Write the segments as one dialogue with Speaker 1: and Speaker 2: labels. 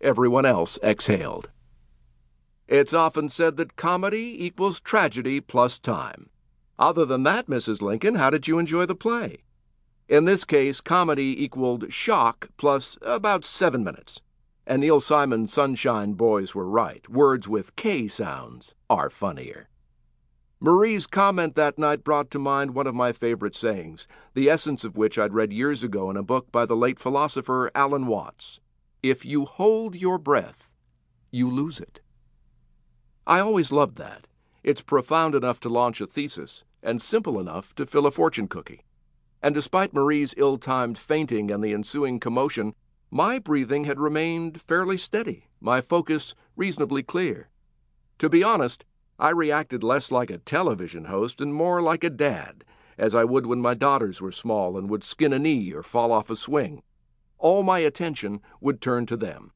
Speaker 1: Everyone else exhaled. It's often said that comedy equals tragedy plus time. Other than that, Mrs. Lincoln, how did you enjoy the play? In this case, comedy equaled shock plus about 7 minutes. And Neil Simon's Sunshine Boys were right. Words with K sounds are funnier. Marie's comment that night brought to mind one of my favorite sayings, the essence of which I'd read years ago in a book by the late philosopher Alan Watts. If you hold your breath, you lose it. I always loved that. It's profound enough to launch a thesis, and simple enough to fill a fortune cookie. And despite Marie's ill-timed fainting and the ensuing commotion, my breathing had remained fairly steady, my focus reasonably clear. To be honest, I reacted less like a television host and more like a dad, as I would when my daughters were small and would skin a knee or fall off a swing. All my attention would turn to them.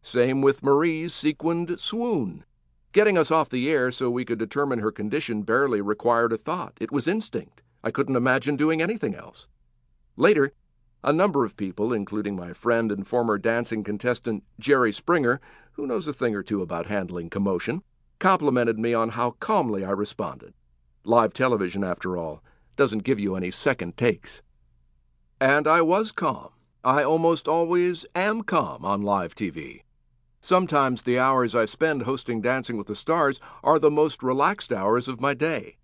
Speaker 1: Same with Marie's sequined swoon. Getting us off the air so we could determine her condition barely required a thought. It was instinct. I couldn't imagine doing anything else. Later, a number of people, including my friend and former dancing contestant Jerry Springer, who knows a thing or two about handling commotion, complimented me on how calmly I responded. Live television, after all, doesn't give you any second takes. And I was calm. I almost always am calm on live TV. Sometimes the hours I spend hosting Dancing with the Stars are the most relaxed hours of my day.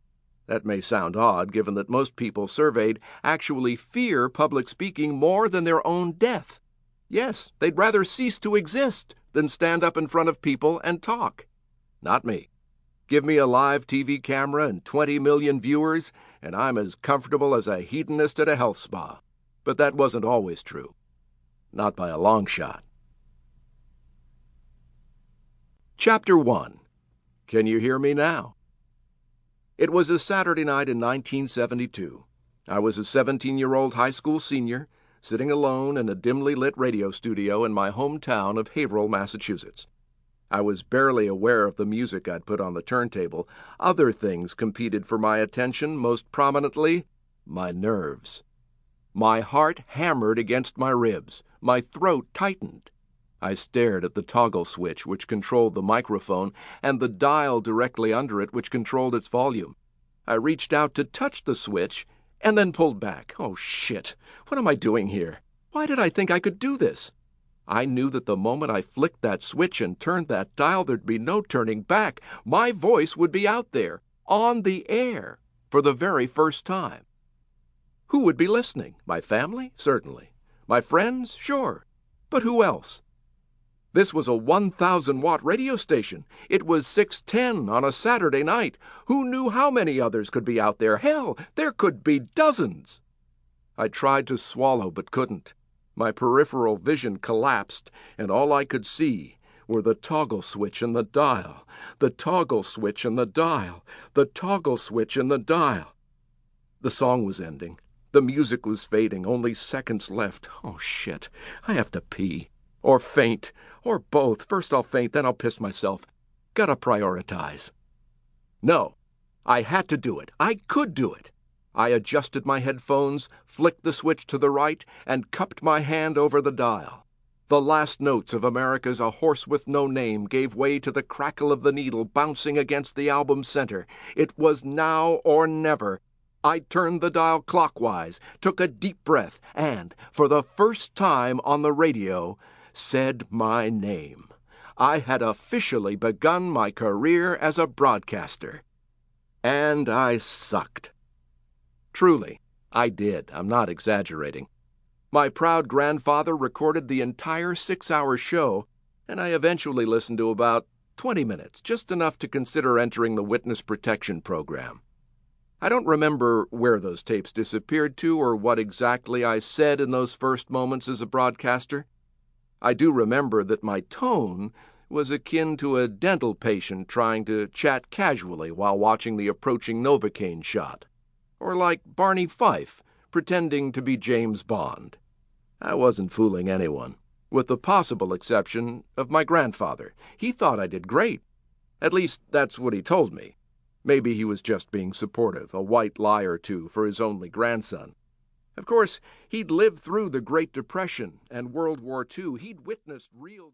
Speaker 1: That may sound odd, given that most people surveyed actually fear public speaking more than their own death. Yes, they'd rather cease to exist than stand up in front of people and talk. Not me. Give me a live TV camera and 20 million viewers, and I'm as comfortable as a hedonist at a health spa. But that wasn't always true. Not by a long shot. Chapter 1. Can you hear me now? It was a Saturday night in 1972. I was a 17-year-old high school senior, sitting alone in a dimly lit radio studio in my hometown of Haverhill, Massachusetts. I was barely aware of the music I'd put on the turntable. Other things competed for my attention, most prominently, my nerves. My heart hammered against my ribs. My throat tightened. I stared at the toggle switch which controlled the microphone and the dial directly under it which controlled its volume. I reached out to touch the switch and then pulled back. Oh, shit. What am I doing here? Why did I think I could do this? I knew that the moment I flicked that switch and turned that dial, there'd be no turning back. My voice would be out there, on the air, for the very first time. Who would be listening? My family? Certainly. My friends? Sure. But who else? This was a 1,000-watt radio station. It was 6:10 on a Saturday night. Who knew how many others could be out there? Hell, there could be dozens. I tried to swallow but couldn't. My peripheral vision collapsed, and all I could see were the toggle switch and the dial, the toggle switch and the dial, the toggle switch and the dial. The song was ending. The music was fading, only seconds left. Oh, shit. I have to pee. Or faint. Or both. First I'll faint, then I'll piss myself. Gotta prioritize. No. I had to do it. I could do it. I adjusted my headphones, flicked the switch to the right, and cupped my hand over the dial. The last notes of America's A Horse with No Name gave way to the crackle of the needle bouncing against the album's center. It was now or never. I turned the dial clockwise, took a deep breath, and, for the first time on the radio, said my name. I had officially begun my career as a broadcaster. And I sucked. Truly, I did. I'm not exaggerating. My proud grandfather recorded the entire 6-hour show, and I eventually listened to about 20 minutes, just enough to consider entering the witness protection program. I don't remember where those tapes disappeared to or what exactly I said in those first moments as a broadcaster. I do remember that my tone was akin to a dental patient trying to chat casually while watching the approaching Novocaine shot, or like Barney Fife pretending to be James Bond. I wasn't fooling anyone, with the possible exception of my grandfather. He thought I did great. At least, that's what he told me. Maybe he was just being supportive, a white lie or two for his only grandson. Of course, he'd lived through the Great Depression and World War II. He'd witnessed real...